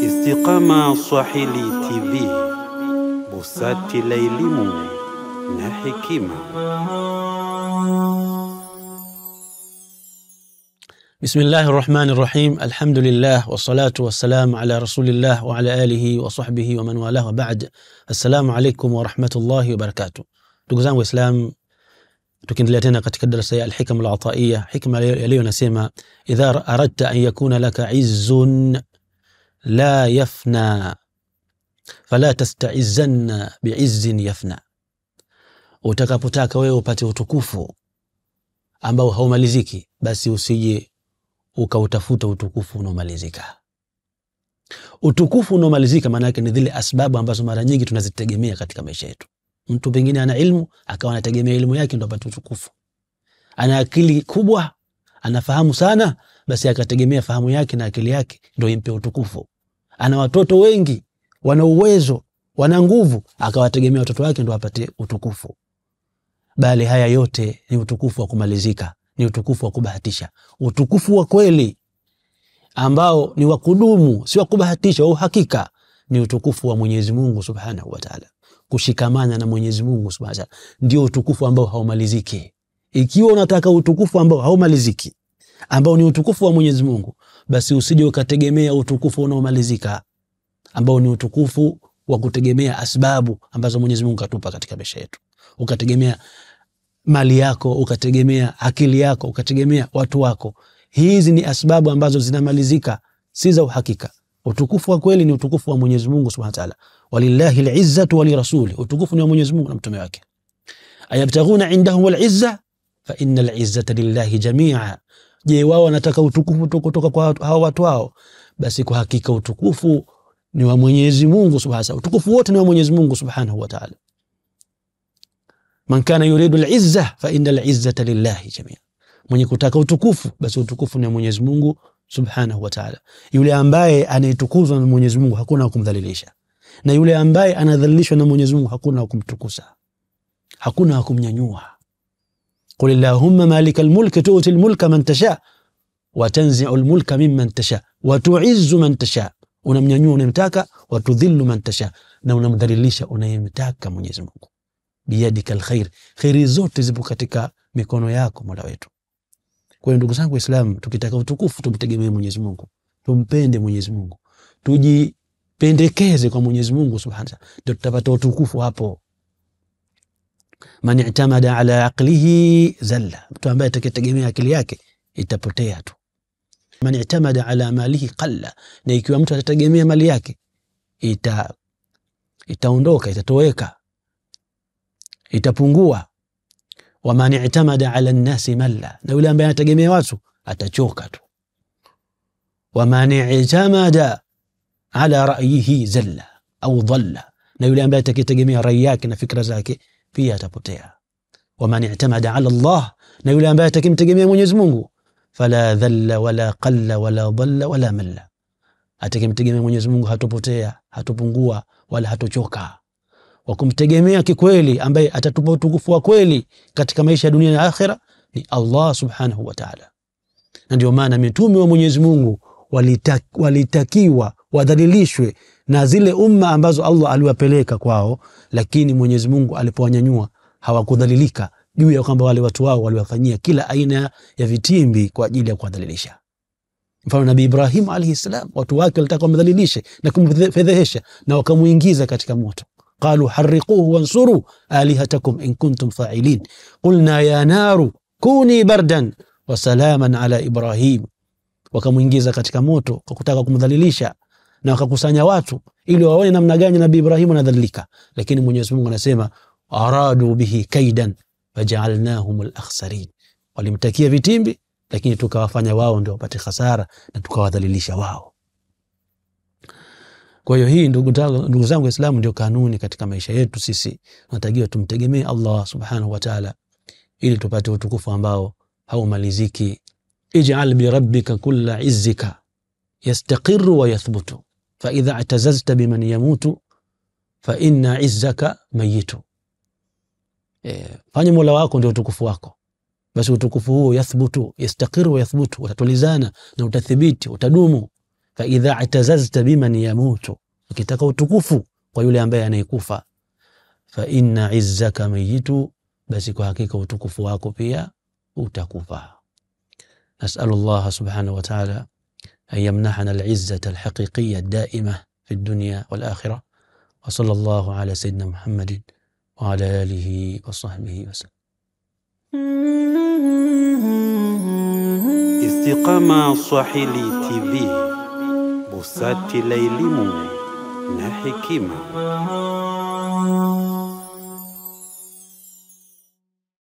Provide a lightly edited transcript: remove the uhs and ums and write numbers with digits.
Istiqama Swahili TV, busati la elimu na hekima. Bismillahirrahmanirrahim. Alhamdulillah wassalatu wassalamu ala rasulillah wa ala alihi wa sahbihi wa man walah wa ba'd. Assalamu alaykum wa rahmatullahi wa barakatuh. Ndugu zangu Waislamu, tukiendelea tena katika darasa ya al-hikam al-ataiyya. Hikma leo nasema idha aradta an yakuna laka izzun la yafna fala tasta'izzanna bi'izzin yafna. Utakapotaka wewe upate utukufu ambao haumaliziki, basi usije ukautafuta utukufu unaomalizika. Utukufu unaomalizika maana yake ni zile asbabu ambazo mara nyingi tunazitegemea katika maisha yetu. Mtu pengine ana ilmu, akawa anategemea elimu yake ndio apate utukufu. Ana akili kubwa, anafahamu sana, basi akategemea fahamu yake na akili yake ndio impe utukufu. Ana watoto wengi, wana uwezo, wana nguvu, akawategemea watoto wake ndio apate utukufu. Bali haya yote ni utukufu wa kumalizika, ni utukufu wa kubahatisha. Utukufu wa kweli ambao ni wa kudumu, si wa kubahatisha, wa hakika, ni utukufu wa Mwenyezi Mungu Subhanahu wa Ta'ala. Kushikamana na Mwenyezi Mungu Subhanahu wa Ta'ala ndio utukufu ambao haumaliziki. Ikiwa unataka utukufu ambao haumaliziki, ambao ni utukufu wa Mwenyezi Mungu, basi usije ukategemea utukufu unaomalizika, ambao ni utukufu wa kutegemea asbabu ambazo Mwenyezi Mungu katupa katika maisha yetu. Ukategemea mali yako, ukategemea akili yako, ukategemea watu wako. Hizi ni asbabu ambazo zinamalizika, si za uhakika. Utukufu wa kweli ni utukufu wa Mwenyezi Mungu Subhanahu wa Ta'ala. Walillahi al-izzatu wa lirasuli. Utukufu ni wa Mwenyezi Mungu na mtume wake. Ayabtaghuna indahum al-izza fa innal izzata lillahi jami'a. Je, wao wanataka utukufu kutoka kwa hao watu wao? Basi kwa hakika utukufu ni wa Mwenyezi Mungu Subhanahu wa Ta'ala. Utukufu wote ni wa Mwenyezi Mungu Subhanahu wa Ta'ala. Man kana yuridu al-izza fa innal izzata lillahi jami'a. Mwenye kutaka utukufu, basi utukufu ni wa Mwenyezi Mungu Subhanahu wa Ta'ala. Yule ambaye anayetukuzwa na Mwenyezi Mungu hakuna kumdhalilisha, na yule ambaye anadhalilishwa na Mwenyezi Mungu hakuna kumtukuza, hakuna kumnyanyua. Qul Allahumma malikal mulki tu'til mulka man tasha wa tanzi'ul mulka mimman tasha wa tu'izzu man tasha. Unamnyanyua unayemtaka, wa tudhillu man tasha, na unamdhalilisha unayemtaka Mwenyezi Mungu. Biyadikal khair. Khairi zote zipo katika mikono yako Mola wetu. Kwa hiyo ndugu zangu Waislamu, tukitaka utukufu tumtegemee Mwenyezi Mungu, tumpende Mwenyezi Mungu, tujipendekeze kwa Mwenyezi Mungu Subhanahu wa Ta'ala, ndio tutapata utukufu hapo. Man i'tamada ala aqlihi zalla. Mtu ambaye atakayetegemea akili yake itapotea tu. Man i'tamada ala malihi qalla. Na ikiwa mtu atategemea mali yake itaondoka, itatoweka, itapungua. Wa man i'tamada ala an-nasi malla. Na yule ambaye anategemea watu atachoka tu. Wa man i'tamada ala ra'yihi zalla au dhalla. Na yule ambaye atakayetegemea rai yake na fikra zake pia atapotea. Wa man i'tamada ala Allah. Na yule ambaye atakimtegemea Mwenyezi Mungu fala dhalla wala qalla wala dhalla wala malla. Atakimtegemea Mwenyezi Mungu hatopotea, hatopungua wala hatochoka. Wa kumtegemea kikweli ambaye atatupa utukufu wa kweli katika maisha ya dunia na akhera ni Allah Subhanahu wa Ta'ala. Na ndio maana mitume wa Mwenyezi Mungu walitakiwa wadhalilishwe na zile umma ambazo Allah aliwapeleka kwao, lakini Mwenyezi Mungu alipowanyanyua hawakudhalilika juu ya kwamba wale watu wao waliwafanyia kila aina ya vitimbi kwa ajili ya kuwadhalilisha. Mfano Nabii Ibrahim alayhi salam, watu wake walitaka kumdhalilishe na kumfedhehesha na wakamuingiza katika moto. قالوا حرقوه وانصروا آلهتكم إن كنتم فاعلين قلنا يا نار كوني بردا وسلاما على إبراهيم. Wakamuingiza katika moto kwa kutaka kumdhalilisha na wakakusanya watu ili waone namna gani Nabii Ibrahim anadhalilika, lakini Mwenyezi Mungu anasema aradu bihi kaidan faj'alnahum al-akhsarin. Walimtakia vitimbi, lakini tukawafanya wao ndio wapate hasara na tukawadhalilisha wao. Kwa hiyo hii ndugu zangu Waislamu ndio kanuni katika maisha yetu. Sisi tunatakiwa tumtegemee Allah Subhanahu wa Ta'ala ili tupate utukufu ambao haumaliziki. Ij'al bi rabbika kulla izzika yastaqirru wa yathbutu fa idha i'tazazta biman yamutu fa inna izzaka mayitu. Fanya Mola wako ndio utukufu wako. basi utukufu huo yathbutu, yastaqiru wa yathbutu, utatulizana na utathibiti, utadumu. Fa idha atazazta biman yamutu, ukitaka utukufu kwa yule ambaye anayekufa, fa inna izzaka mayitu, basi kwa hakika utukufu wako pia utakufa. Nas'alu Allah subhanahu wa ta'ala an yamnahana al-izzata al-haqiqiyya ad-da'imah fi ad-dunya wal-akhirah. Wa sallallahu ala sayyidina Muhammadin wa ala alihi wa sahbihi wa sallam. Istiqama Swahili TV, busati la elimu na hekima.